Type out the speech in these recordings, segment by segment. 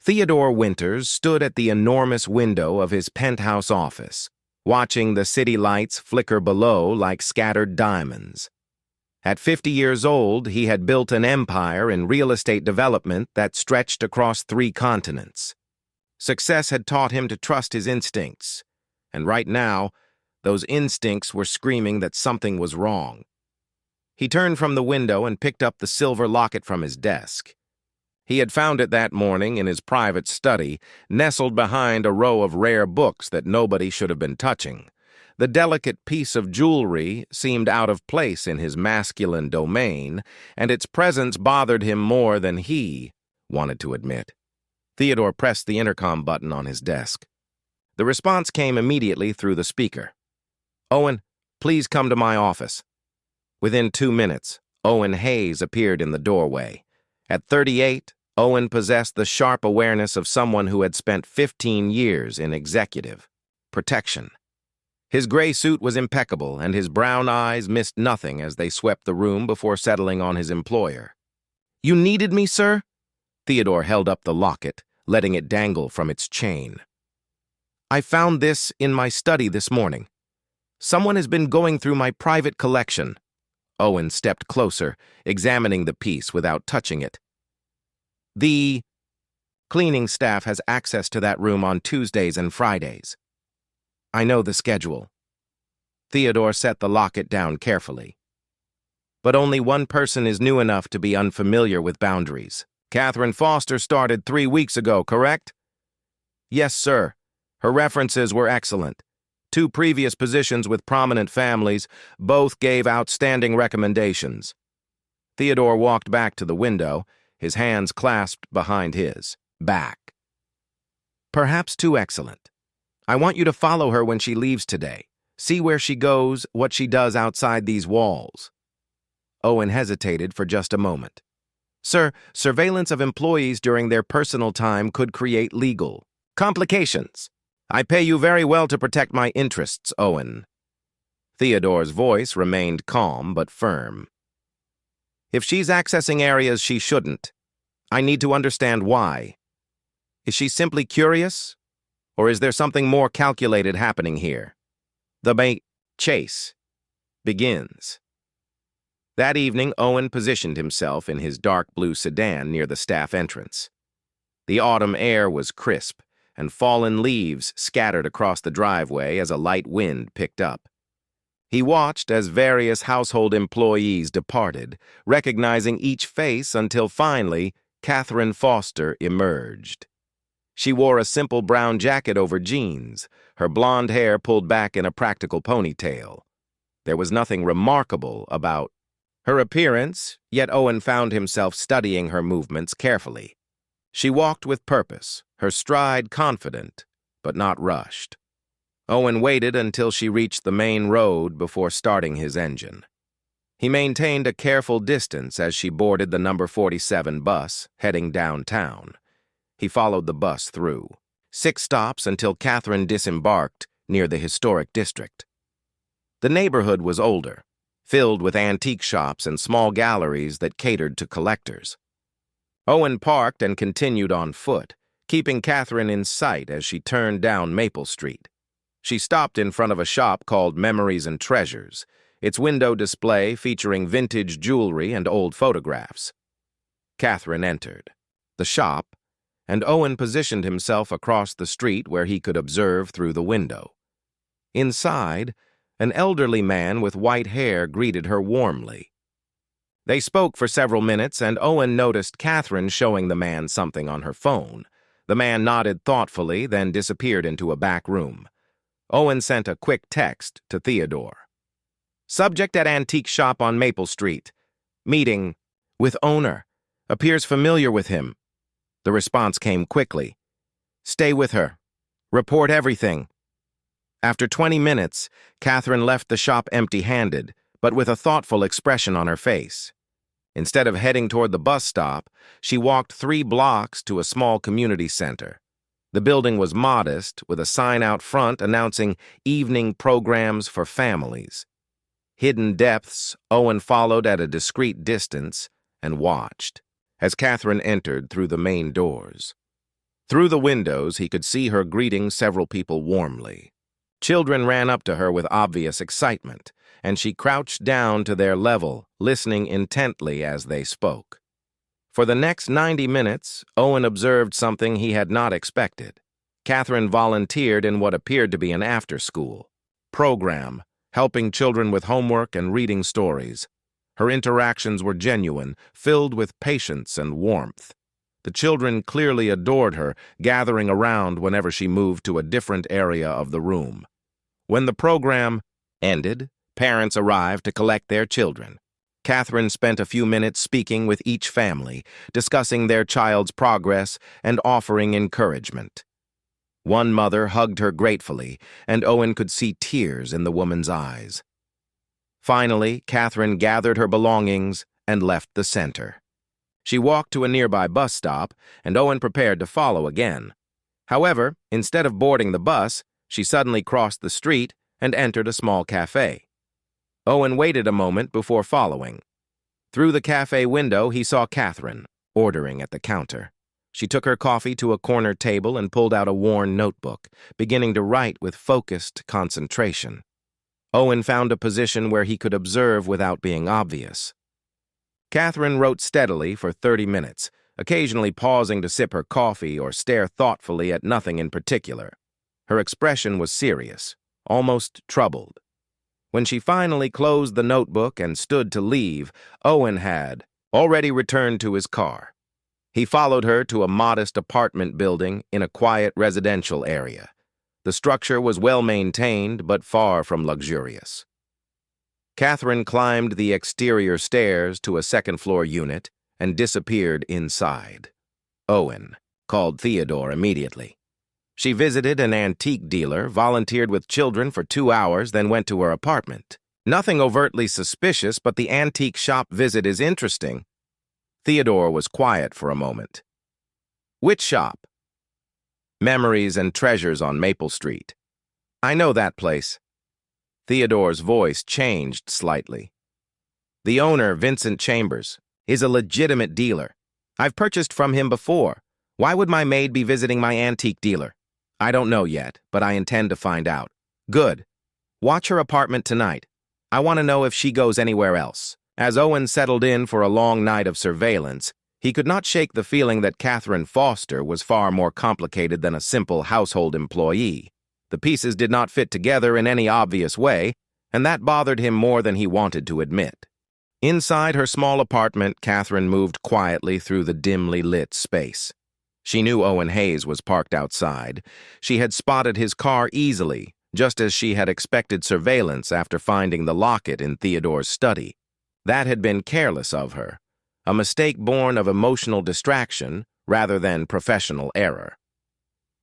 Theodore Winters stood at the enormous window of his penthouse office, watching the city lights flicker below like scattered diamonds. At 50 years old, he had built an empire in real estate development that stretched across 3 continents. Success had taught him to trust his instincts, and right now, those instincts were screaming that something was wrong. He turned from the window and picked up the silver locket from his desk. He had found it that morning in his private study, nestled behind a row of rare books that nobody should have been touching. The delicate piece of jewelry seemed out of place in his masculine domain, and its presence bothered him more than he wanted to admit. Theodore pressed the intercom button on his desk. The response came immediately through the speaker. "Owen, please come to my office." Within 2 minutes, Owen Hayes appeared in the doorway. At 38, Owen possessed the sharp awareness of someone who had spent 15 years in executive protection. His gray suit was impeccable, and his brown eyes missed nothing as they swept the room before settling on his employer. "You needed me, sir?" Theodore held up the locket, letting it dangle from its chain. "I found this in my study this morning. Someone has been going through my private collection." Owen stepped closer, examining the piece without touching it. "The cleaning staff has access to that room on Tuesdays and Fridays. I know the schedule." Theodore set the locket down carefully. "But only one person is new enough to be unfamiliar with boundaries. Catherine Foster started 3 weeks ago, correct?" "Yes, sir. Her references were excellent. 2 previous positions with prominent families, both gave outstanding recommendations." Theodore walked back to the window, his hands clasped behind his back. "Perhaps too excellent. I want you to follow her when she leaves today. See where she goes, what she does outside these walls." Owen hesitated for just a moment. "Sir, surveillance of employees during their personal time could create legal complications. I pay you very well to protect my interests, Owen." Theodore's voice remained calm but firm. "If she's accessing areas she shouldn't, I need to understand why. Is she simply curious? Or is there something more calculated happening here? The Maid chase begins." That evening, Owen positioned himself in his dark blue sedan near the staff entrance. The autumn air was crisp, and fallen leaves scattered across the driveway as a light wind picked up. He watched as various household employees departed, recognizing each face until finally Catherine Foster emerged. She wore a simple brown jacket over jeans, her blonde hair pulled back in a practical ponytail. There was nothing remarkable about her appearance, yet Owen found himself studying her movements carefully. She walked with purpose, her stride confident, but not rushed. Owen waited until she reached the main road before starting his engine. He maintained a careful distance as she boarded the number 47 bus, heading downtown. He followed the bus through 6 stops until Catherine disembarked near the historic district. The neighborhood was older, filled with antique shops and small galleries that catered to collectors. Owen parked and continued on foot, keeping Catherine in sight as she turned down Maple Street. She stopped in front of a shop called Memories and Treasures, its window display featuring vintage jewelry and old photographs. Catherine entered the shop, and Owen positioned himself across the street where he could observe through the window. Inside, an elderly man with white hair greeted her warmly. They spoke for several minutes, and Owen noticed Catherine showing the man something on her phone. The man nodded thoughtfully, then disappeared into a back room. Owen sent a quick text to Theodore. "Subject at antique shop on Maple Street. Meeting with owner. Appears familiar with him." The response came quickly. "Stay with her. Report everything." After 20 minutes, Catherine left the shop empty-handed, but with a thoughtful expression on her face. Instead of heading toward the bus stop, she walked 3 blocks to a small community center. The building was modest, with a sign out front announcing evening programs for families. Hidden depths, Owen followed at a discreet distance and watched as Catherine entered through the main doors. Through the windows, he could see her greeting several people warmly. Children ran up to her with obvious excitement, and she crouched down to their level, listening intently as they spoke. For the next 90 minutes, Owen observed something he had not expected. Catherine volunteered in what appeared to be an after-school program, helping children with homework and reading stories. Her interactions were genuine, filled with patience and warmth. The children clearly adored her, gathering around whenever she moved to a different area of the room. When the program ended, parents arrived to collect their children. Catherine spent a few minutes speaking with each family, discussing their child's progress and offering encouragement. One mother hugged her gratefully, and Owen could see tears in the woman's eyes. Finally, Catherine gathered her belongings and left the center. She walked to a nearby bus stop, and Owen prepared to follow again. However, instead of boarding the bus, she suddenly crossed the street and entered a small cafe. Owen waited a moment before following. Through the cafe window, he saw Catherine, ordering at the counter. She took her coffee to a corner table and pulled out a worn notebook, beginning to write with focused concentration. Owen found a position where he could observe without being obvious. Catherine wrote steadily for 30 minutes, occasionally pausing to sip her coffee or stare thoughtfully at nothing in particular. Her expression was serious, almost troubled. When she finally closed the notebook and stood to leave, Owen had already returned to his car. He followed her to a modest apartment building in a quiet residential area. The structure was well-maintained but far from luxurious. Catherine climbed the exterior stairs to a second-floor unit and disappeared inside. Owen called Theodore immediately. She visited an antique dealer, volunteered with children for 2 hours, then went to her apartment. Nothing overtly suspicious, but the antique shop visit is interesting. Theodore was quiet for a moment. Which shop? Memories and Treasures on Maple Street. I know that place. Theodore's voice changed slightly. The owner, Vincent Chambers, is a legitimate dealer. I've purchased from him before. Why would my maid be visiting my antique dealer? I don't know yet, but I intend to find out. Good. Watch her apartment tonight. I want to know if she goes anywhere else. As Owen settled in for a long night of surveillance, he could not shake the feeling that Catherine Foster was far more complicated than a simple household employee. The pieces did not fit together in any obvious way, and that bothered him more than he wanted to admit. Inside her small apartment, Catherine moved quietly through the dimly lit space. She knew Owen Hayes was parked outside. She had spotted his car easily, just as she had expected surveillance after finding the locket in Theodore's study. That had been careless of her, a mistake born of emotional distraction rather than professional error.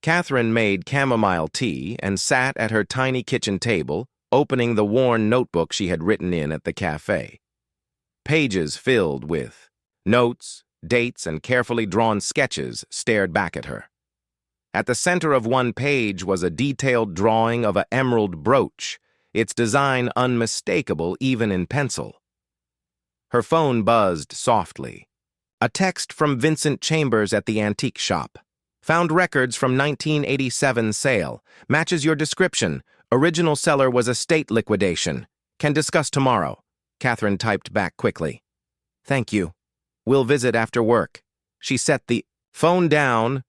Catherine made chamomile tea and sat at her tiny kitchen table, opening the worn notebook she had written in at the cafe. Pages filled with notes, dates, and carefully drawn sketches stared back at her. At the center of one page was a detailed drawing of an emerald brooch, its design unmistakable even in pencil. Her phone buzzed softly. A text from Vincent Chambers at the antique shop. Found records from 1987 sale. Matches your description. Original seller was estate liquidation. Can discuss tomorrow. Catherine typed back quickly. Thank you. We'll visit after work. She set the phone down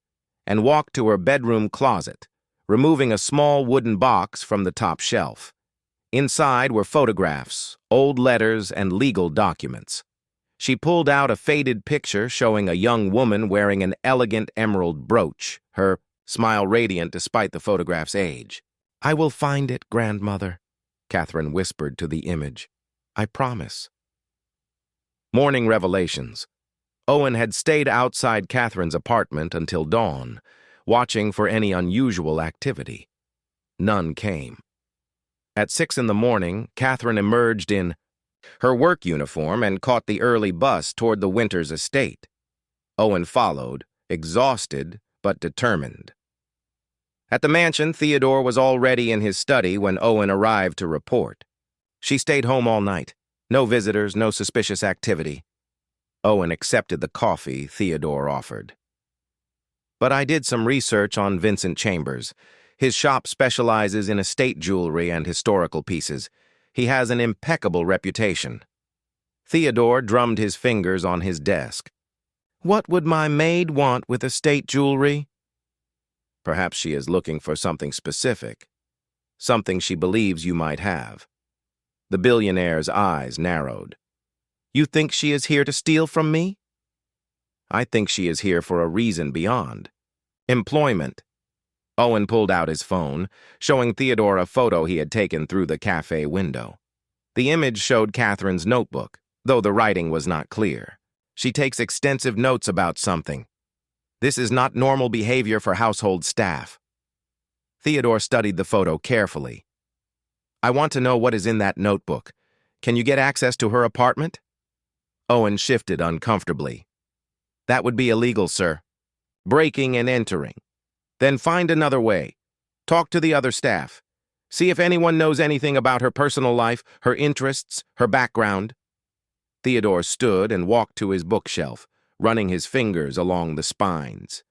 and walked to her bedroom closet, removing a small wooden box from the top shelf. Inside were photographs, old letters, and legal documents. She pulled out a faded picture showing a young woman wearing an elegant emerald brooch, her smile radiant despite the photograph's age. I will find it, grandmother, Catherine whispered to the image. I promise. Morning revelations. Owen had stayed outside Catherine's apartment until dawn, watching for any unusual activity. None came. At 6 in the morning, Catherine emerged in her work uniform and caught the early bus toward the Winters estate. Owen followed, exhausted but determined. At the mansion, Theodore was already in his study when Owen arrived to report. She stayed home all night. No visitors, no suspicious activity. Owen accepted the coffee Theodore offered. but I did some research on Vincent Chambers. His shop specializes in estate jewelry and historical pieces. He has an impeccable reputation. Theodore drummed his fingers on his desk. What would my maid want with estate jewelry? Perhaps she is looking for something specific, something she believes you might have. The billionaire's eyes narrowed. You think she is here to steal from me? I think she is here for a reason beyond. Employment. Owen pulled out his phone, showing Theodore a photo he had taken through the cafe window. The image showed Catherine's notebook, though the writing was not clear. She takes extensive notes about something. This is not normal behavior for household staff. Theodore studied the photo carefully. I want to know what is in that notebook. Can you get access to her apartment? Owen shifted uncomfortably. That would be illegal, sir. Breaking and entering. Then find another way. Talk to the other staff. See if anyone knows anything about her personal life, her interests, her background. Theodore stood and walked to his bookshelf, running his fingers along the spines.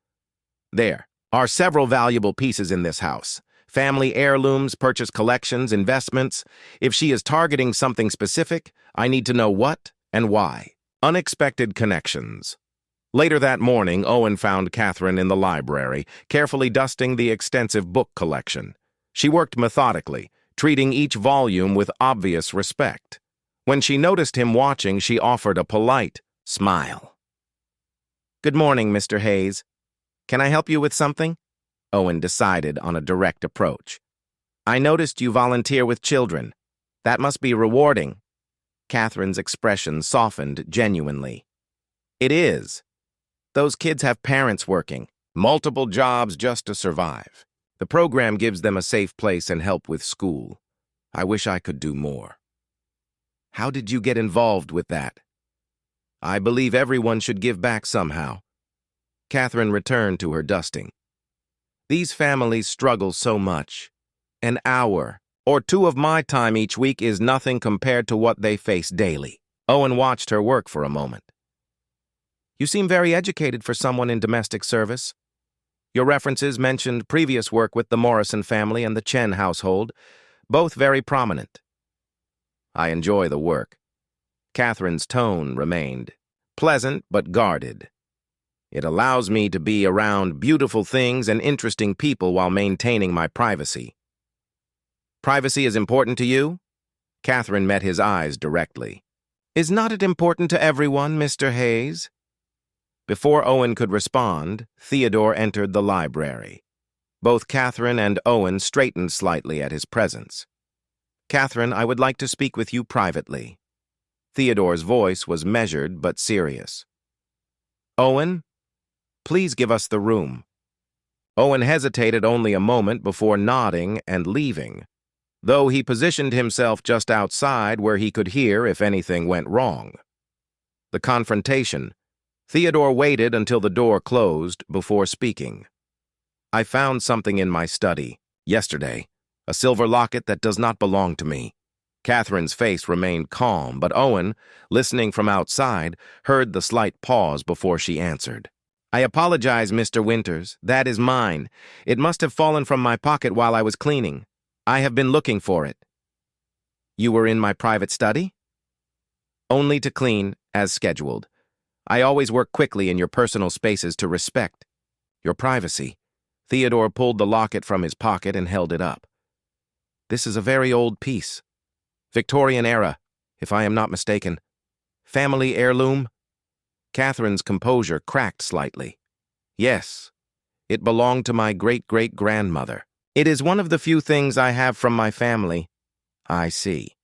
There are several valuable pieces in this house. Family heirlooms, purchase collections, investments. If she is targeting something specific, I need to know what and why. Unexpected connections. Later that morning, Owen found Catherine in the library, carefully dusting the extensive book collection. She worked methodically, treating each volume with obvious respect. When she noticed him watching, she offered a polite smile. Good morning, Mr. Hayes. Can I help you with something? Owen decided on a direct approach. I noticed you volunteer with children. That must be rewarding. Catherine's expression softened genuinely. It is. Those kids have parents working, multiple jobs just to survive. The program gives them a safe place and help with school. I wish I could do more. How did you get involved with that? I believe everyone should give back somehow. Catherine returned to her dusting. These families struggle so much. An hour or two of my time each week is nothing compared to what they face daily. Owen watched her work for a moment. You seem very educated for someone in domestic service. Your references mentioned previous work with the Morrison family and the Chen household, both very prominent. I enjoy the work. Catherine's tone remained pleasant but guarded. It allows me to be around beautiful things and interesting people while maintaining my privacy. Privacy is important to you? Catherine met his eyes directly. Is not it important to everyone, Mr. Hayes? Before Owen could respond, Theodore entered the library. Both Catherine and Owen straightened slightly at his presence. Catherine, I would like to speak with you privately. Theodore's voice was measured but serious. Owen, please give us the room. Owen hesitated only a moment before nodding and leaving, though he positioned himself just outside where he could hear if anything went wrong. The confrontation. Theodore waited until the door closed before speaking. I found something in my study, yesterday, a silver locket that does not belong to me. Catherine's face remained calm, but Owen, listening from outside, heard the slight pause before she answered. I apologize, Mr. Winters. That is mine. It must have fallen from my pocket while I was cleaning. I have been looking for it. You were in my private study? Only to clean, as scheduled. I always work quickly in your personal spaces to respect your privacy. Theodore pulled the locket from his pocket and held it up. This is a very old piece. Victorian era, if I am not mistaken. Family heirloom? Catherine's composure cracked slightly. Yes, it belonged to my great-great-grandmother. It is one of the few things I have from my family. I see.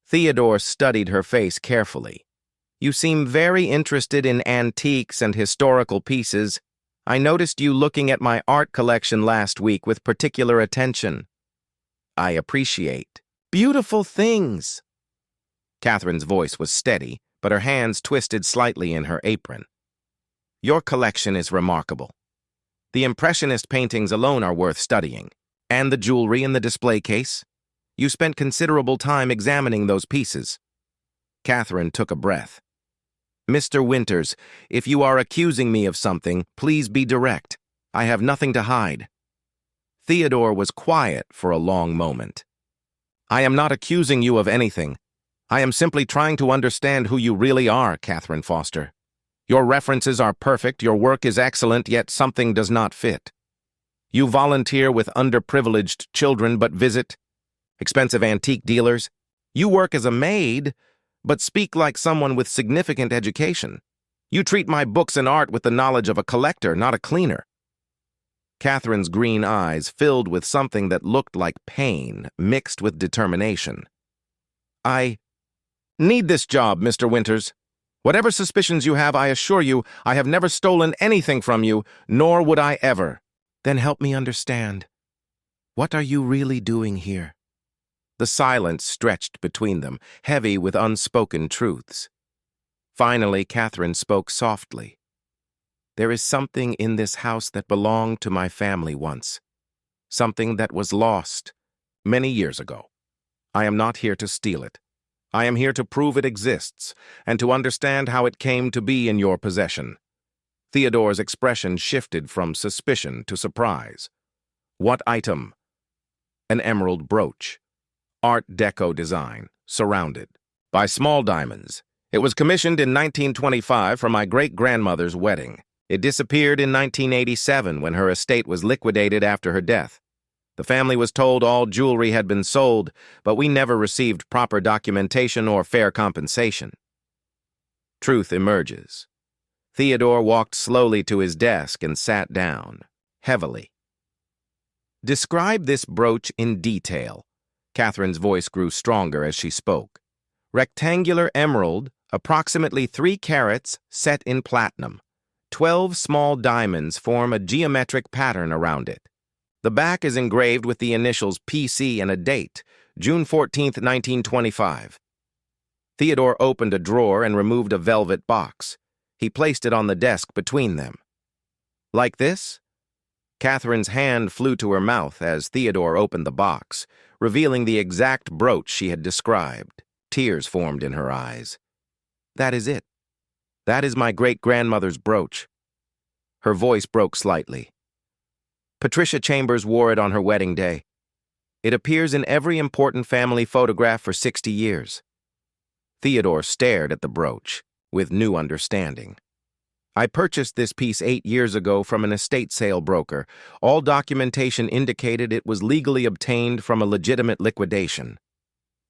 Theodore studied her face carefully. You seem very interested in antiques and historical pieces. I noticed you looking at my art collection last week with particular attention. I appreciate. Beautiful things. Catherine's voice was steady, but her hands twisted slightly in her apron. Your collection is remarkable. The Impressionist paintings alone are worth studying, and the jewelry in the display case. You spent considerable time examining those pieces. Catherine took a breath. Mr. Winters, if you are accusing me of something, please be direct. I have nothing to hide." Theodore was quiet for a long moment. "I am not accusing you of anything. I am simply trying to understand who you really are, Catherine Foster. Your references are perfect, your work is excellent, yet something does not fit. You volunteer with underprivileged children but visit expensive antique dealers. You work as a maid, but speak like someone with significant education. You treat my books and art with the knowledge of a collector, not a cleaner." Catherine's green eyes filled with something that looked like pain mixed with determination. "I need this job, Mr. Winters. Whatever suspicions you have, I assure you, I have never stolen anything from you, nor would I ever." "Then help me understand. What are you really doing here?" The silence stretched between them, heavy with unspoken truths. Finally, Catherine spoke softly. "There is something in this house that belonged to my family once. Something that was lost many years ago. I am not here to steal it. I am here to prove it exists, and to understand how it came to be in your possession." Theodore's expression shifted from suspicion to surprise. "What item?" "An emerald brooch. Art Deco design, surrounded by small diamonds. It was commissioned in 1925 for my great-grandmother's wedding. It disappeared in 1987 when her estate was liquidated after her death. The family was told all jewelry had been sold, but we never received proper documentation or fair compensation." Truth emerges. Theodore walked slowly to his desk and sat down, heavily. "Describe this brooch in detail." Catherine's voice grew stronger as she spoke. "Rectangular emerald, approximately 3 carats, set in platinum. 12 small diamonds form a geometric pattern around it. The back is engraved with the initials PC and a date, June 14, 1925. Theodore opened a drawer and removed a velvet box. He placed it on the desk between them. "Like this?" Catherine's hand flew to her mouth as Theodore opened the box, revealing the exact brooch she had described. Tears formed in her eyes. "That is it. That is my great-grandmother's brooch." Her voice broke slightly. "Patricia Chambers wore it on her wedding day. It appears in every important family photograph for 60 years. Theodore stared at the brooch with new understanding. "I purchased this piece 8 years ago from an estate sale broker. All documentation indicated it was legally obtained from a legitimate liquidation.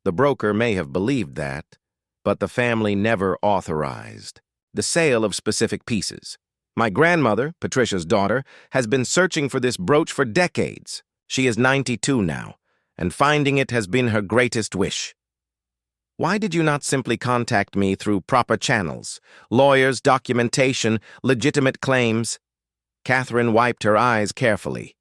The broker may have believed that, but the family never authorized the sale of specific pieces. My grandmother, Patricia's daughter, has been searching for this brooch for decades. She is 92 now, and finding it has been her greatest wish. Why did you not simply contact me through proper channels? Lawyers, documentation, legitimate claims?" Catherine wiped her eyes carefully.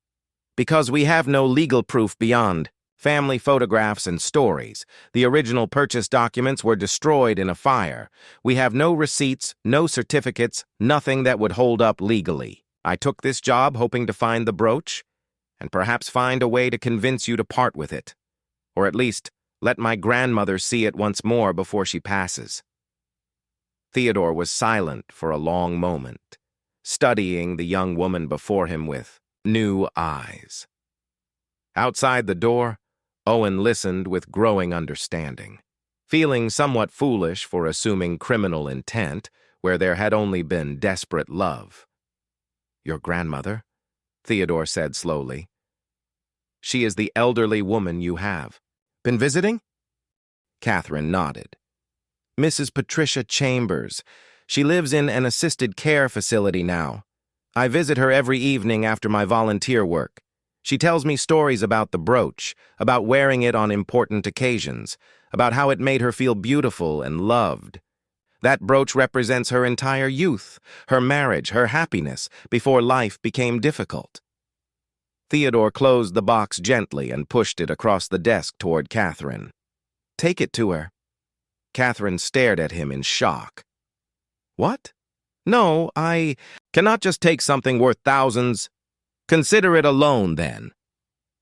"Because we have no legal proof beyond family photographs and stories. The original purchase documents were destroyed in a fire. We have no receipts, no certificates, nothing that would hold up legally. I took this job hoping to find the brooch, and perhaps find a way to convince you to part with it. Or at least, let my grandmother see it once more before she passes." Theodore was silent for a long moment, studying the young woman before him with new eyes. Outside the door, Owen listened with growing understanding. Feeling somewhat foolish for assuming criminal intent where there had only been desperate love. "Your grandmother?" Theodore said slowly. "She is the elderly woman you have been visiting?" Catherine nodded. "Mrs. Patricia Chambers. She lives in an assisted care facility now. I visit her every evening after my volunteer work. She tells me stories about the brooch, about wearing it on important occasions, about how it made her feel beautiful and loved. That brooch represents her entire youth, her marriage, her happiness, before life became difficult." Theodore closed the box gently and pushed it across the desk toward Catherine. "Take it to her." Catherine stared at him in shock. "What? No, I cannot just take something worth thousands. Consider it a loan, then."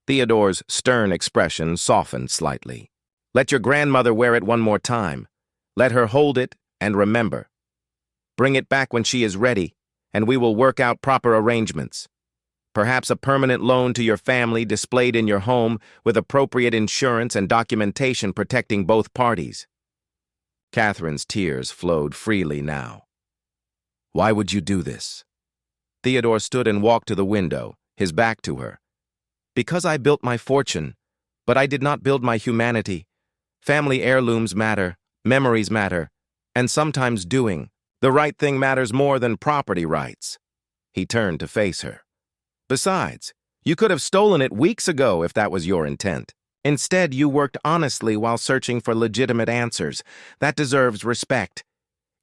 Theodore's stern expression softened slightly. "Let your grandmother wear it one more time. Let her hold it and remember. Bring it back when she is ready, and we will work out proper arrangements. Perhaps a permanent loan to your family displayed in your home with appropriate insurance and documentation protecting both parties. Catherine's tears flowed freely now. Why would you do this? Theodore stood and walked to the window, his back to her. Because I built my fortune, but I did not build my humanity. Family heirlooms matter, memories matter, and sometimes doing the right thing matters more than property rights. He turned to face her. Besides, you could have stolen it weeks ago if that was your intent. Instead, you worked honestly while searching for legitimate answers. That deserves respect.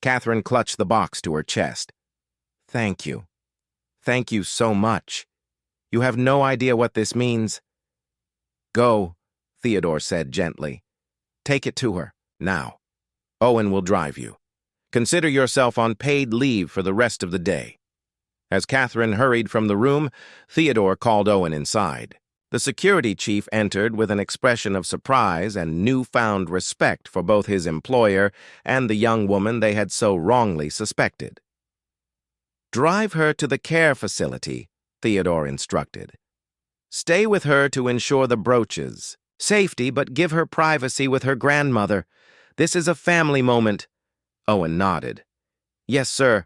Catherine clutched the box to her chest. Thank you. Thank you so much. You have no idea what this means. Go, Theodore said gently. Take it to her, now. Owen will drive you. Consider yourself on paid leave for the rest of the day. As Catherine hurried from the room, Theodore called Owen inside. The security chief entered with an expression of surprise and newfound respect for both his employer and the young woman they had so wrongly suspected. Drive her to the care facility, Theodore instructed. Stay with her to ensure the brooches. Safety, but give her privacy with her grandmother. This is a family moment. Owen nodded. Yes, sir.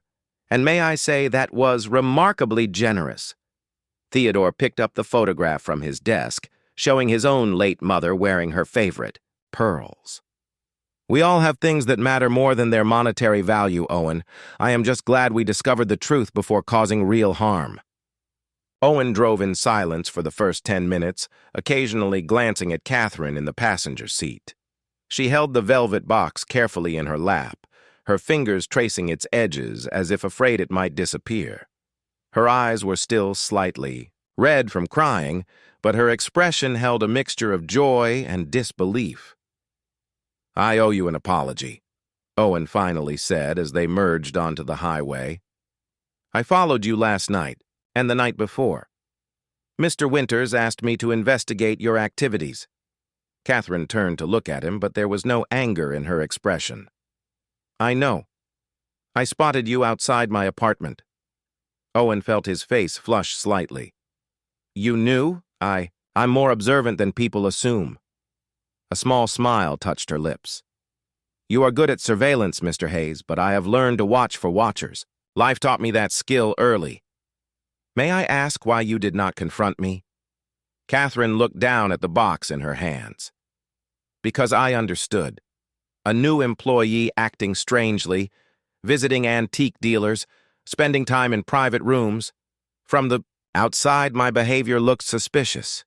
And may I say that was remarkably generous. Theodore picked up the photograph from his desk, showing his own late mother wearing her favorite, pearls. We all have things that matter more than their monetary value, Owen. I am just glad we discovered the truth before causing real harm. Owen drove in silence for the first 10 minutes, occasionally glancing at Catherine in the passenger seat. She held the velvet box carefully in her lap, her fingers tracing its edges as if afraid it might disappear. Her eyes were still slightly red from crying, but her expression held a mixture of joy and disbelief. I owe you an apology, Owen finally said as they merged onto the highway. I followed you last night and the night before. Mr. Winters asked me to investigate your activities. Catherine turned to look at him, but there was no anger in her expression. I know. I spotted you outside my apartment. Owen felt his face flush slightly. You knew? I'm more observant than people assume. A small smile touched her lips. You are good at surveillance, Mr. Hayes, but I have learned to watch for watchers. Life taught me that skill early. May I ask why you did not confront me? Catherine looked down at the box in her hands. Because I understood. A new employee acting strangely, visiting antique dealers, spending time in private rooms. From the outside, my behavior looked suspicious.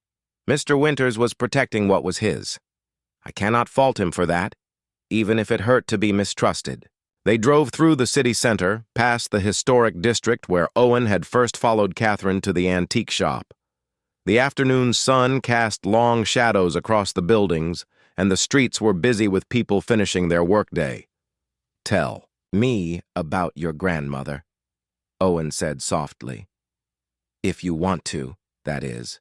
Mr. Winters was protecting what was his. I cannot fault him for that, even if it hurt to be mistrusted. They drove through the city center, past the historic district where Owen had first followed Catherine to the antique shop. The afternoon sun cast long shadows across the buildings, and the streets were busy with people finishing their workday. Tell me about your grandmother, Owen said softly. If you want to, that is.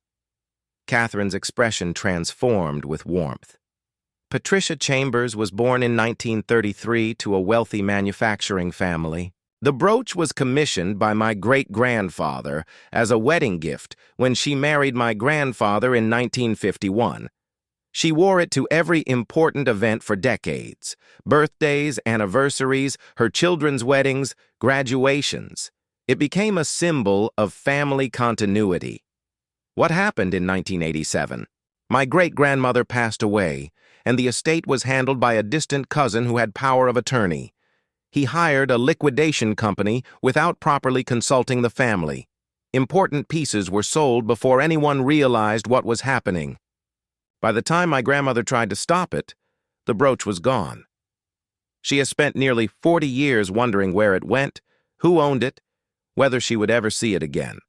Catherine's expression transformed with warmth. Patricia Chambers was born in 1933 to a wealthy manufacturing family. The brooch was commissioned by my great-grandfather as a wedding gift when she married my grandfather in 1951. She wore it to every important event for decades: birthdays, anniversaries, her children's weddings, graduations. It became a symbol of family continuity. What happened in 1987? My great-grandmother passed away, and the estate was handled by a distant cousin who had power of attorney. He hired a liquidation company without properly consulting the family. Important pieces were sold before anyone realized what was happening. By the time my grandmother tried to stop it, the brooch was gone. She has spent nearly 40 years wondering where it went, who owned it, whether she would ever see it again.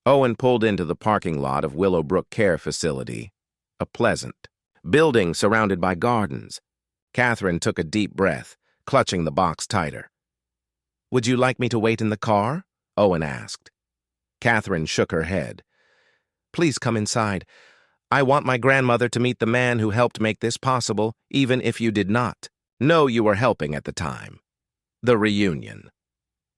Owen pulled into the parking lot of Willowbrook Care Facility, a pleasant building surrounded by gardens. Catherine took a deep breath, clutching the box tighter. Would you like me to wait in the car? Owen asked. Catherine shook her head. Please come inside. I want my grandmother to meet the man who helped make this possible, even if you did not know you were helping at the time. The reunion.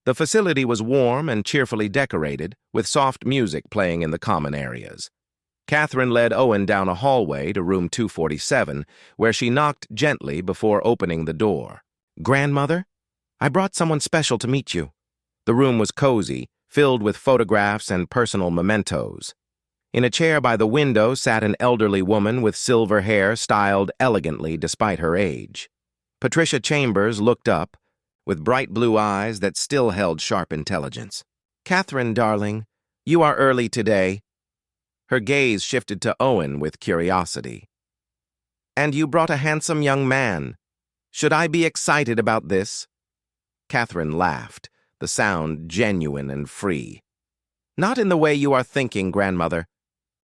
The facility was warm and cheerfully decorated, with soft music playing in the common areas. Catherine led Owen down a hallway to room 247, where she knocked gently before opening the door. "Grandmother, I brought someone special to meet you." The room was cozy, filled with photographs and personal mementos. In a chair by the window sat an elderly woman with silver hair styled elegantly despite her age. Patricia Chambers looked up, with bright blue eyes that still held sharp intelligence. "Catherine, darling, you are early today." Her gaze shifted to Owen with curiosity. "And you brought a handsome young man. Should I be excited about this?" Catherine laughed, the sound genuine and free. "Not in the way you are thinking, grandmother.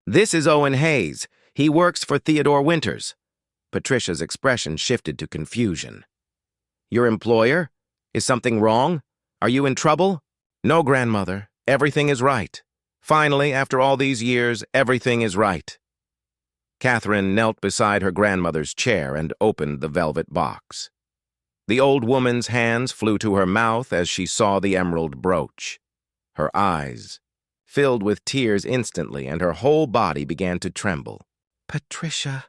This is Owen Hayes. He works for Theodore Winters." Patricia's expression shifted to confusion. "Your employer? Is something wrong? Are you in trouble?" "No, grandmother. Everything is right. Finally, after all these years, everything is right." Catherine knelt beside her grandmother's chair and opened the velvet box. The old woman's hands flew to her mouth as she saw the emerald brooch. Her eyes filled with tears instantly, and her whole body began to tremble. "Patricia,"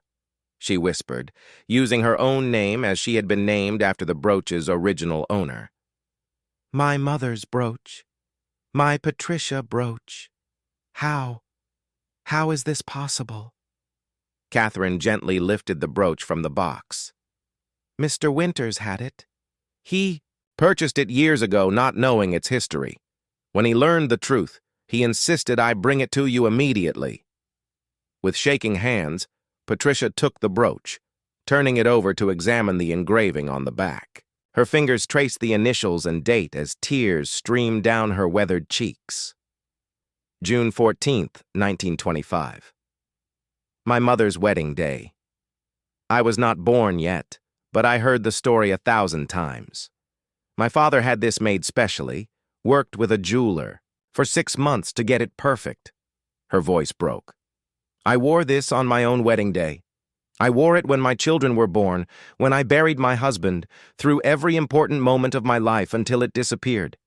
she whispered, using her own name as she had been named after the brooch's original owner. "My mother's brooch. My Patricia brooch. How is this possible?" Catherine gently lifted the brooch from the box. "Mr. Winters had it. He purchased it years ago, not knowing its history. When he learned the truth, he insisted I bring it to you immediately." With shaking hands, Patricia took the brooch, turning it over to examine the engraving on the back. Her fingers traced the initials and date as tears streamed down her weathered cheeks. June 14th, 1925. My mother's wedding day. I was not born yet, but I heard the story 1,000 times. My father had this made specially, worked with a jeweler, for 6 months to get it perfect. Her voice broke. "I wore this on my own wedding day. I wore it when my children were born, when I buried my husband, through every important moment of my life until it disappeared."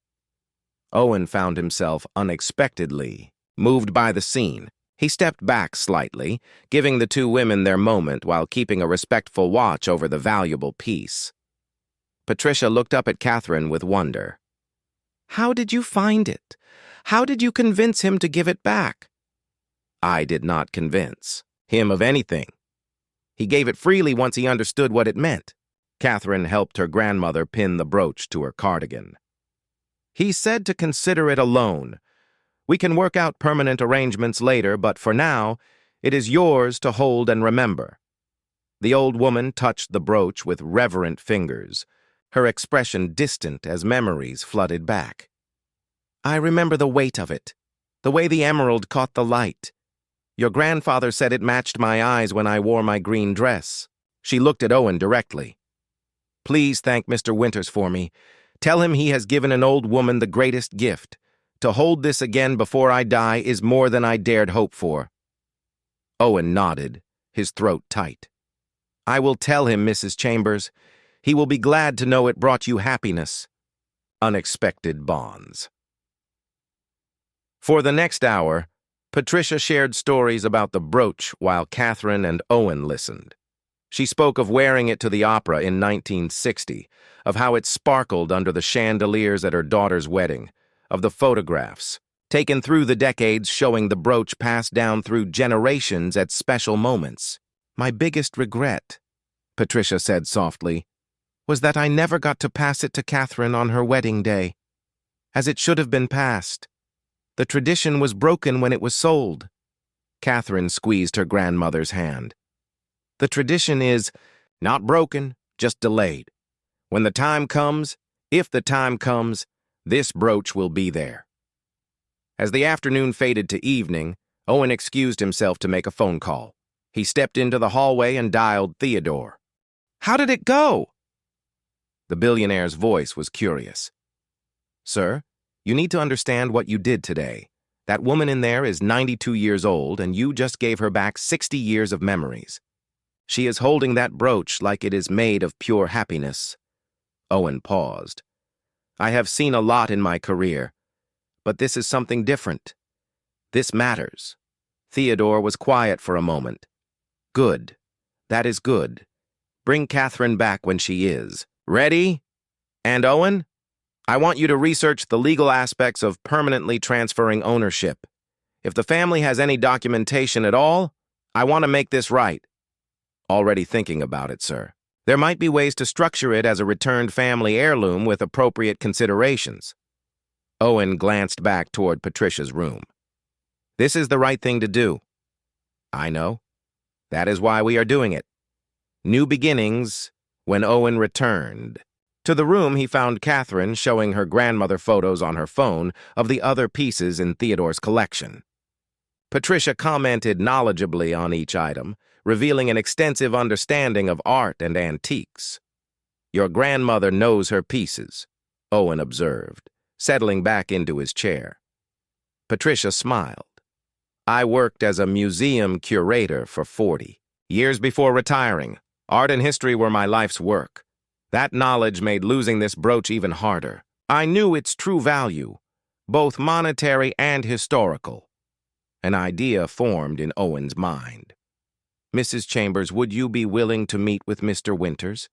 Owen found himself unexpectedly moved by the scene. He stepped back slightly, giving the two women their moment while keeping a respectful watch over the valuable piece. Patricia looked up at Catherine with wonder. "How did you find it? How did you convince him to give it back?" "I did not convince him of anything. He gave it freely once he understood what it meant." Catherine helped her grandmother pin the brooch to her cardigan. "He said to consider it a loan. We can work out permanent arrangements later, but for now, it is yours to hold and remember." The old woman touched the brooch with reverent fingers, her expression distant as memories flooded back. "I remember the weight of it, the way the emerald caught the light. Your grandfather said it matched my eyes when I wore my green dress." She looked at Owen directly. "Please thank Mr. Winters for me. Tell him he has given an old woman the greatest gift. To hold this again before I die is more than I dared hope for." Owen nodded, his throat tight. "I will tell him, Mrs. Chambers. He will be glad to know it brought you happiness." Unexpected bonds. For the next hour, Patricia shared stories about the brooch while Catherine and Owen listened. She spoke of wearing it to the opera in 1960, of how it sparkled under the chandeliers at her daughter's wedding, of the photographs, taken through the decades showing the brooch passed down through generations at special moments. "My biggest regret," Patricia said softly, "was that I never got to pass it to Catherine on her wedding day, as it should have been passed. The tradition was broken when it was sold." Catherine squeezed her grandmother's hand. "The tradition is not broken, just delayed. When the time comes, if the time comes, this brooch will be there." As the afternoon faded to evening, Owen excused himself to make a phone call. He stepped into the hallway and dialed Theodore. "How did it go?" The billionaire's voice was curious. "Sir, you need to understand what you did today. That woman in there is 92 years old, and you just gave her back 60 years of memories. She is holding that brooch like it is made of pure happiness." Owen paused. I have seen a lot in my career, but this is something different. This matters. Theodore was quiet for a moment. Good. That is good. Bring Catherine back when she is. Ready? And Owen, I want you to research the legal aspects of permanently transferring ownership. If the family has any documentation at all, I want to make this right. Already thinking about it, sir. There might be ways to structure it as a returned family heirloom with appropriate considerations. Owen glanced back toward Patricia's room. This is the right thing to do. I know. That is why we are doing it. New beginnings when Owen returned. To the room, he found Catherine showing her grandmother photos on her phone of the other pieces in Theodore's collection. Patricia commented knowledgeably on each item, revealing an extensive understanding of art and antiques. Your grandmother knows her pieces, Owen observed, settling back into his chair. Patricia smiled. I worked as a museum curator for 40 years before retiring. Art and history were my life's work. That knowledge made losing this brooch even harder. I knew its true value, both monetary and historical. An idea formed in Owen's mind. Mrs. Chambers, would you be willing to meet with Mr. Winters?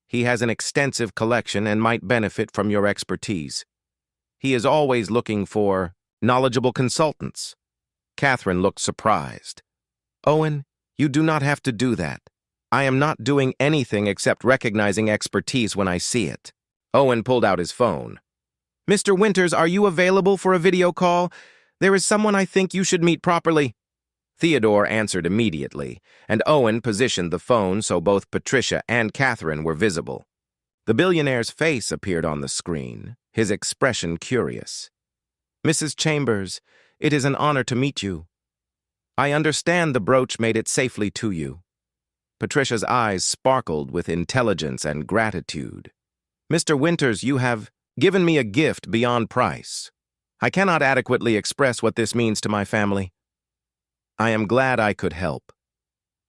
He has an extensive collection and might benefit from your expertise. He is always looking for knowledgeable consultants. Catherine looked surprised. Owen, you do not have to do that. I am not doing anything except recognizing expertise when I see it. Owen pulled out his phone. Mr. Winters, are you available for a video call? There is someone I think you should meet properly. Theodore answered immediately, and Owen positioned the phone so both Patricia and Catherine were visible. The billionaire's face appeared on the screen, his expression curious. Mrs. Chambers, it is an honor to meet you. I understand the brooch made it safely to you. Patricia's eyes sparkled with intelligence and gratitude. Mr. Winters, you have given me a gift beyond price. I cannot adequately express what this means to my family. I am glad I could help.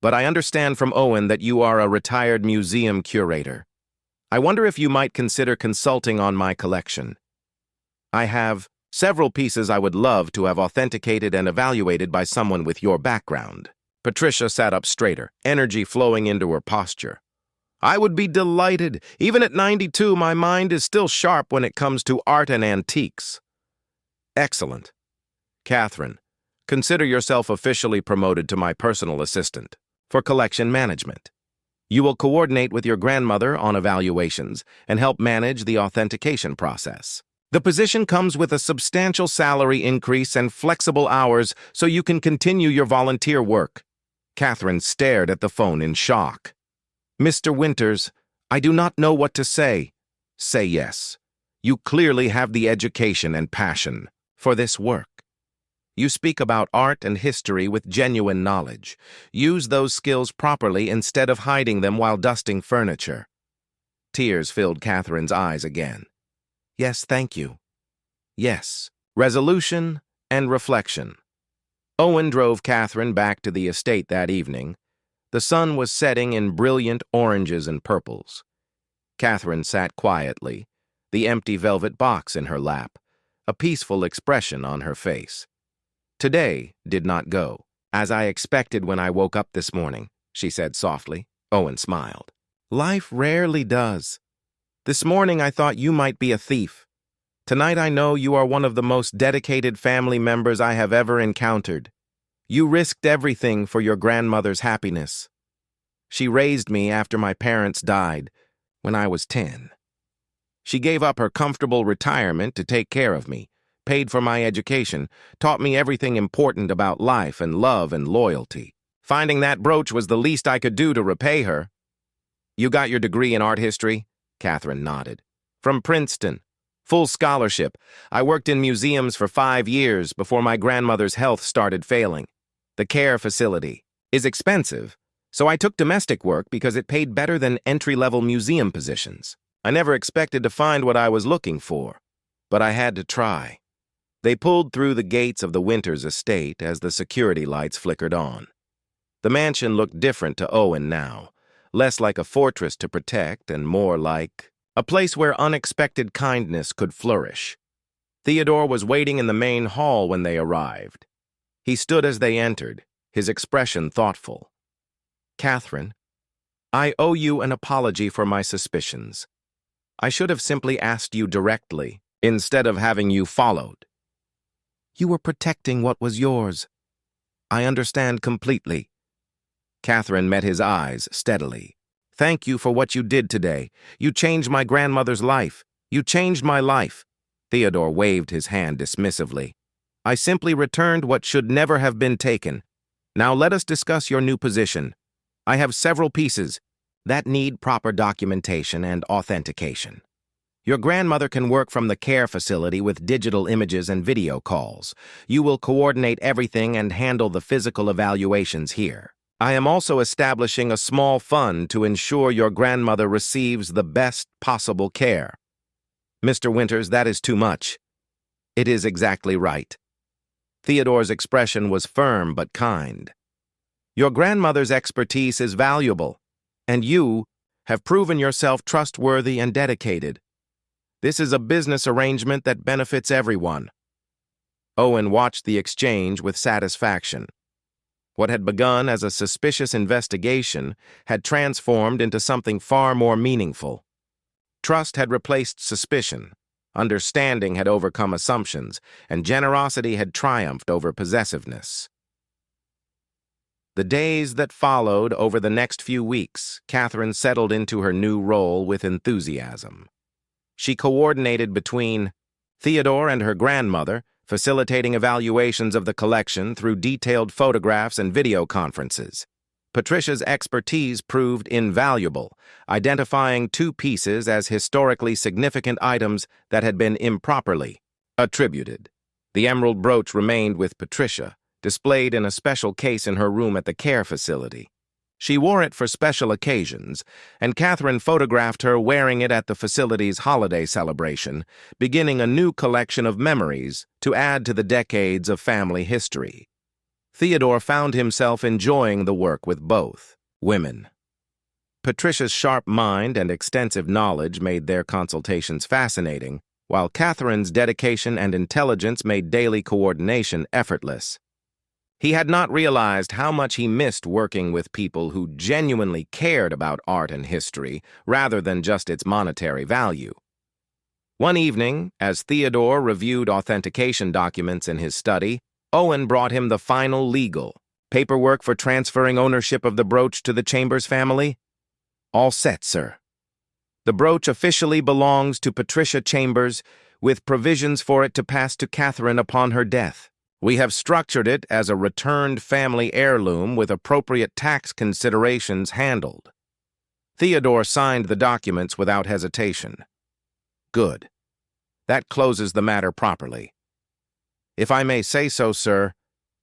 But I understand from Owen that you are a retired museum curator. I wonder if you might consider consulting on my collection. I have several pieces I would love to have authenticated and evaluated by someone with your background. Patricia sat up straighter, energy flowing into her posture. I would be delighted. Even at 92, my mind is still sharp when it comes to art and antiques. Excellent. Catherine, consider yourself officially promoted to my personal assistant for collection management. You will coordinate with your grandmother on evaluations and help manage the authentication process. The position comes with a substantial salary increase and flexible hours so you can continue your volunteer work. Catherine stared at the phone in shock. Mr. Winters, I do not know what to say. Say yes. You clearly have the education and passion for this work. You speak about art and history with genuine knowledge. Use those skills properly instead of hiding them while dusting furniture. Tears filled Catherine's eyes again. Yes, thank you. Yes, resolution and reflection. Owen drove Catherine back to the estate that evening. The sun was setting in brilliant oranges and purples. Catherine sat quietly, the empty velvet box in her lap, a peaceful expression on her face. Today did not go as I expected when I woke up this morning, she said softly. Owen smiled. Life rarely does. This morning I thought you might be a thief. Tonight I know you are one of the most dedicated family members I have ever encountered. You risked everything for your grandmother's happiness. She raised me after my parents died when I was 10. She gave up her comfortable retirement to take care of me, paid for my education, taught me everything important about life and love and loyalty. Finding that brooch was the least I could do to repay her. You got your degree in art history? Catherine nodded. From Princeton. Full scholarship. I worked in museums for 5 years before my grandmother's health started failing. The care facility is expensive, so I took domestic work because it paid better than entry-level museum positions. I never expected to find what I was looking for, but I had to try. They pulled through the gates of the Winters estate as the security lights flickered on. The mansion looked different to Owen now, less like a fortress to protect and more like a place where unexpected kindness could flourish. Theodore was waiting in the main hall when they arrived. He stood as they entered, his expression thoughtful. "Catherine, I owe you an apology for my suspicions. I should have simply asked you directly, instead of having you followed. You were protecting what was yours. I understand completely." Catherine met his eyes steadily. "Thank you for what you did today. You changed my grandmother's life. You changed my life." Theodore waved his hand dismissively. "I simply returned what should never have been taken. Now let us discuss your new position. I have several pieces that need proper documentation and authentication. Your grandmother can work from the care facility with digital images and video calls. You will coordinate everything and handle the physical evaluations here. I am also establishing a small fund to ensure your grandmother receives the best possible care." "Mr. Winters, that is too much." "It is exactly right." Theodore's expression was firm but kind. "Your grandmother's expertise is valuable, and you have proven yourself trustworthy and dedicated. This is a business arrangement that benefits everyone." Owen watched the exchange with satisfaction. What had begun as a suspicious investigation had transformed into something far more meaningful. Trust had replaced suspicion, understanding had overcome assumptions, and generosity had triumphed over possessiveness. The days that followed over the next few weeks, Catherine settled into her new role with enthusiasm. She coordinated between Theodore and her grandmother, facilitating evaluations of the collection through detailed photographs and video conferences. Patricia's expertise proved invaluable, identifying two pieces as historically significant items that had been improperly attributed. The emerald brooch remained with Patricia, displayed in a special case in her room at the care facility. She wore it for special occasions, and Catherine photographed her wearing it at the facility's holiday celebration, beginning a new collection of memories to add to the decades of family history. Theodore found himself enjoying the work with both women. Patricia's sharp mind and extensive knowledge made their consultations fascinating, while Catherine's dedication and intelligence made daily coordination effortless. He had not realized how much he missed working with people who genuinely cared about art and history rather than just its monetary value. One evening, as Theodore reviewed authentication documents in his study, Owen brought him the final legal paperwork for transferring ownership of the brooch to the Chambers family. "All set, sir. The brooch officially belongs to Patricia Chambers, with provisions for it to pass to Catherine upon her death. We have structured it as a returned family heirloom with appropriate tax considerations handled." Theodore signed the documents without hesitation. "Good. That closes the matter properly. If I may say so, sir,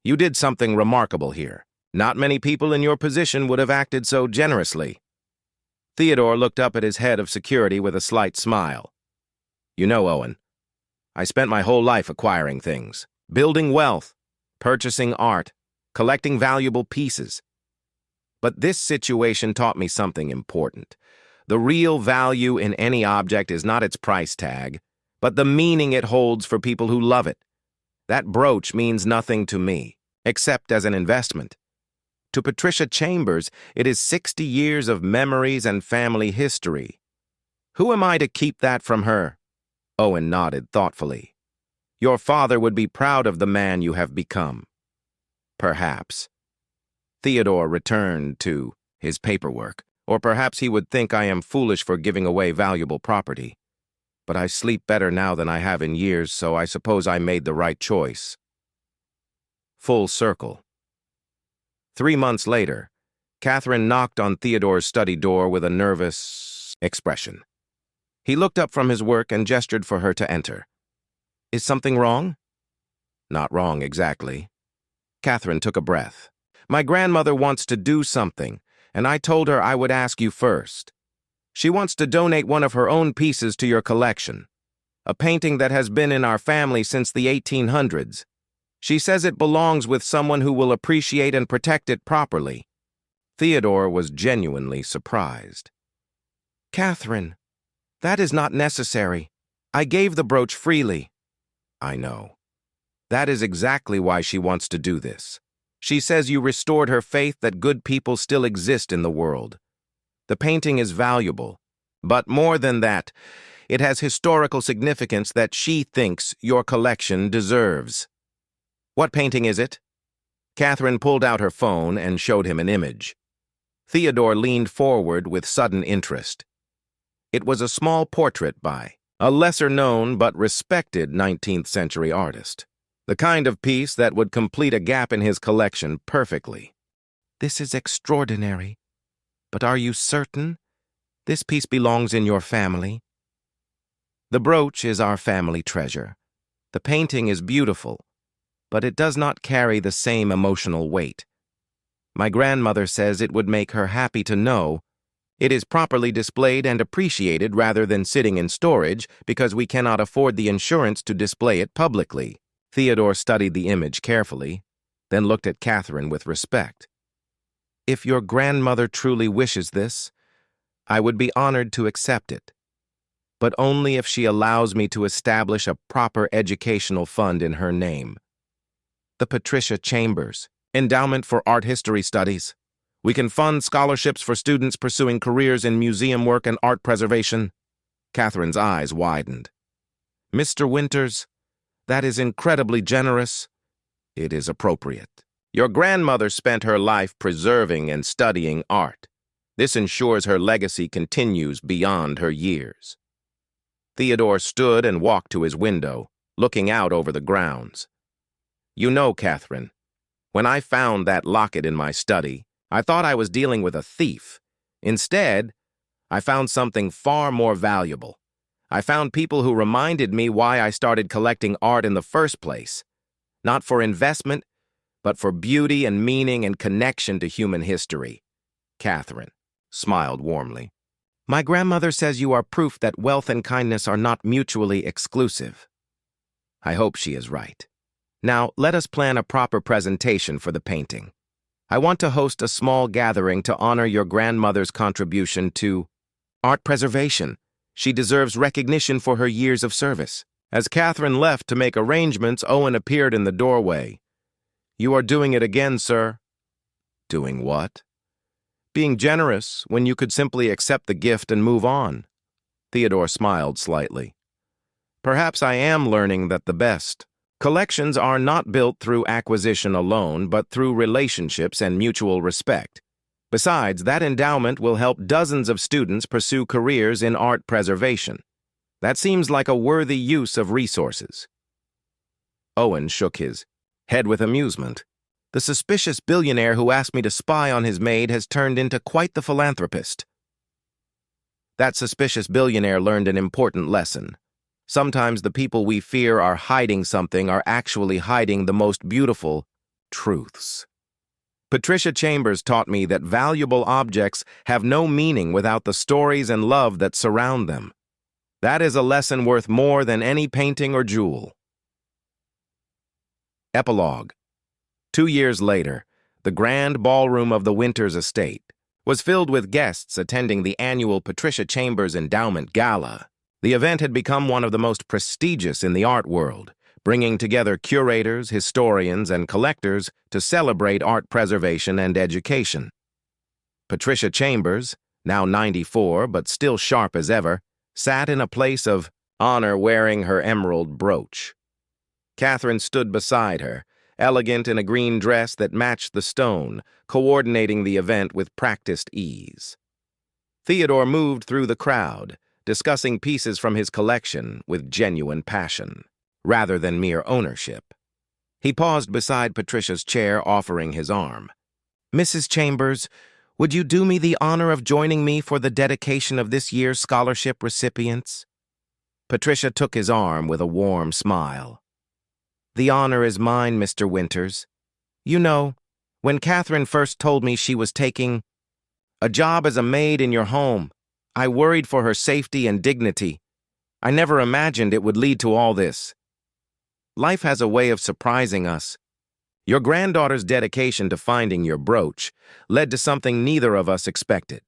you did something remarkable here. Not many people in your position would have acted so generously." Theodore looked up at his head of security with a slight smile. "You know, Owen, I spent my whole life acquiring things. Building wealth, purchasing art, collecting valuable pieces. But this situation taught me something important. The real value in any object is not its price tag, but the meaning it holds for people who love it. That brooch means nothing to me, except as an investment. To Patricia Chambers, it is 60 years of memories and family history. Who am I to keep that from her?" Owen nodded thoughtfully. "Your father would be proud of the man you have become." "Perhaps." Theodore returned to his paperwork, or perhaps he would think I am foolish for giving away valuable property. But I sleep better now than I have in years, so I suppose I made the right choice. Full circle. 3 months later, Catherine knocked on Theodore's study door with a nervous expression. He looked up from his work and gestured for her to enter. "Is something wrong?" "Not wrong, exactly." Catherine took a breath. "My grandmother wants to do something, and I told her I would ask you first. She wants to donate one of her own pieces to your collection, a painting that has been in our family since the 1800s. She says it belongs with someone who will appreciate and protect it properly." Theodore was genuinely surprised. "Catherine, That is not necessary. I gave the brooch freely. I know. That is exactly why she wants to do this. She says you restored her faith that good people still exist in the world. The painting is valuable, but more than that, it has historical significance that she thinks your collection deserves. What painting is it? Catherine pulled out her phone and showed him an image. Theodore leaned forward with sudden interest. It was a small portrait by a lesser-known but respected 19th-century artist. The kind of piece that would complete a gap in his collection perfectly. This is extraordinary. But are you certain? This piece belongs in your family. The brooch is our family treasure. The painting is beautiful, but it does not carry the same emotional weight. My grandmother says it would make her happy to know it is properly displayed and appreciated rather than sitting in storage because we cannot afford the insurance to display it publicly. Theodore studied the image carefully, then looked at Catherine with respect. If your grandmother truly wishes this, I would be honored to accept it, but only if she allows me to establish a proper educational fund in her name. The Patricia Chambers Endowment for Art History Studies. We can fund scholarships for students pursuing careers in museum work and art preservation. Catherine's eyes widened. Mr. Winters, that is incredibly generous. It is appropriate. Your grandmother spent her life preserving and studying art. This ensures her legacy continues beyond her years. Theodore stood and walked to his window, looking out over the grounds. You know, Catherine, when I found that locket in my study, I thought I was dealing with a thief. Instead, I found something far more valuable. I found people who reminded me why I started collecting art in the first place. Not for investment, but for beauty and meaning and connection to human history. Catherine smiled warmly. My grandmother says you are proof that wealth and kindness are not mutually exclusive. I hope she is right. Now, let us plan a proper presentation for the painting. I want to host a small gathering to honor your grandmother's contribution to art preservation. She deserves recognition for her years of service. As Catherine left to make arrangements, Owen appeared in the doorway. You are doing it again, sir. Doing what? Being generous when you could simply accept the gift and move on. Theodore smiled slightly. Perhaps I am learning that the best collections are not built through acquisition alone, but through relationships and mutual respect. Besides, that endowment will help dozens of students pursue careers in art preservation. That seems like a worthy use of resources. Owen shook his head with amusement. The suspicious billionaire who asked me to spy on his maid has turned into quite the philanthropist. That suspicious billionaire learned an important lesson. Sometimes the people we fear are hiding something are actually hiding the most beautiful truths. Patricia Chambers taught me that valuable objects have no meaning without the stories and love that surround them. That is a lesson worth more than any painting or jewel. Epilogue. 2 years later, the grand ballroom of the Winters estate was filled with guests attending the annual Patricia Chambers Endowment Gala. The event had become one of the most prestigious in the art world, bringing together curators, historians, and collectors to celebrate art preservation and education. Patricia Chambers, now 94 but still sharp as ever, sat in a place of honor wearing her emerald brooch. Catherine stood beside her, elegant in a green dress that matched the stone, coordinating the event with practiced ease. Theodore moved through the crowd, discussing pieces from his collection with genuine passion, rather than mere ownership. He paused beside Patricia's chair, offering his arm. Mrs. Chambers, would you do me the honor of joining me for the dedication of this year's scholarship recipients? Patricia took his arm with a warm smile. The honor is mine, Mr. Winters. You know, when Catherine first told me she was taking a job as a maid in your home, I worried for her safety and dignity. I never imagined it would lead to all this. Life has a way of surprising us. Your granddaughter's dedication to finding your brooch led to something neither of us expected.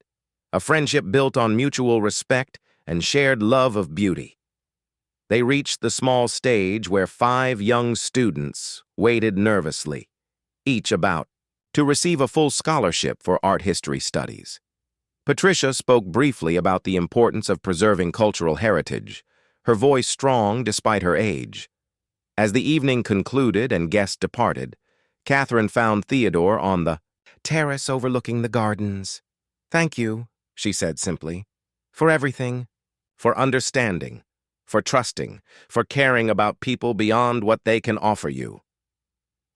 A friendship built on mutual respect and shared love of beauty. They reached the small stage where 5 young students waited nervously, each about to receive a full scholarship for art history studies. Patricia spoke briefly about the importance of preserving cultural heritage, her voice strong despite her age. As the evening concluded and guests departed, Catherine found Theodore on the terrace overlooking the gardens. "Thank you," she said simply, "for everything, for understanding, for trusting, for caring about people beyond what they can offer you."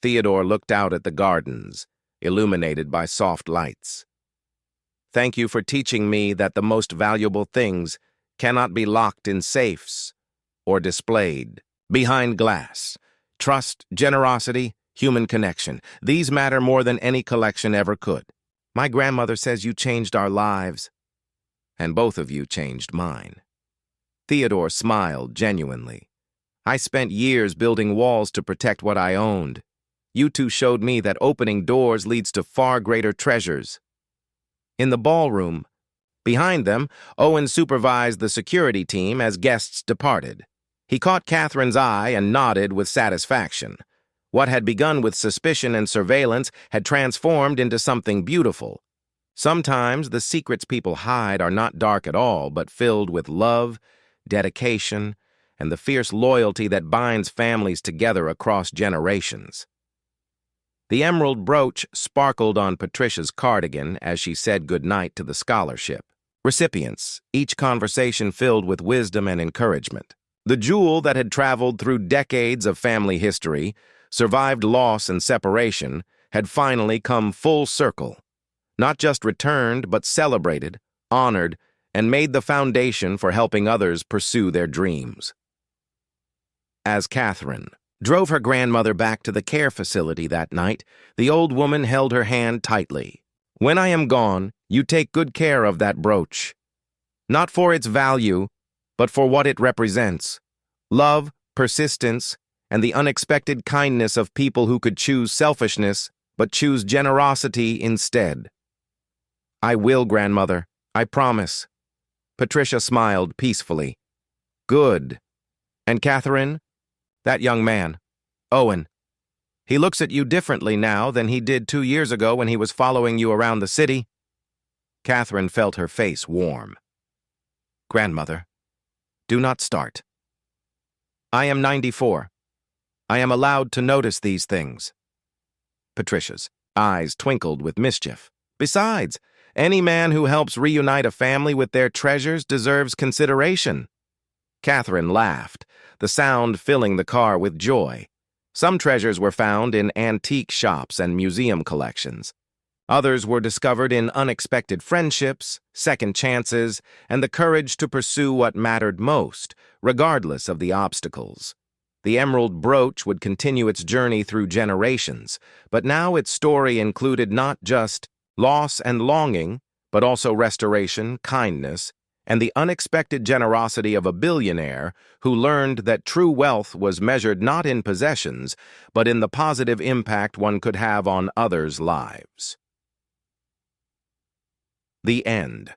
Theodore looked out at the gardens, illuminated by soft lights. "Thank you for teaching me that the most valuable things cannot be locked in safes or displayed behind glass. Trust, generosity, human connection. These matter more than any collection ever could. My grandmother says you changed our lives, and both of you changed mine." Theodore smiled genuinely. "I spent years building walls to protect what I owned. You two showed me that opening doors leads to far greater treasures." In the ballroom, behind them, Owen supervised the security team as guests departed. He caught Catherine's eye and nodded with satisfaction. What had begun with suspicion and surveillance had transformed into something beautiful. Sometimes the secrets people hide are not dark at all, but filled with love, dedication, and the fierce loyalty that binds families together across generations. The emerald brooch sparkled on Patricia's cardigan as she said goodnight to the scholarship recipients, each conversation filled with wisdom and encouragement. The jewel that had traveled through decades of family history, survived loss and separation, had finally come full circle. Not just returned, but celebrated, honored, and made the foundation for helping others pursue their dreams. As Catherine drove her grandmother back to the care facility that night, the old woman held her hand tightly. "When I am gone, you take good care of that brooch. Not for its value, but for what it represents. Love, persistence, and the unexpected kindness of people who could choose selfishness, but choose generosity instead." "I will, grandmother. I promise." Patricia smiled peacefully. "Good. And Catherine? That young man, Owen. He looks at you differently now than he did 2 years ago when he was following you around the city." Catherine felt her face warm. "Grandmother, do not start. I am 94. I am allowed to notice these things." Patricia's eyes twinkled with mischief. "Besides, any man who helps reunite a family with their treasures deserves consideration." Catherine laughed, the sound filling the car with joy. Some treasures were found in antique shops and museum collections. Others were discovered in unexpected friendships, second chances, and the courage to pursue what mattered most, regardless of the obstacles. The emerald brooch would continue its journey through generations, but now its story included not just loss and longing, but also restoration, kindness, and the unexpected generosity of a billionaire who learned that true wealth was measured not in possessions, but in the positive impact one could have on others' lives. The end.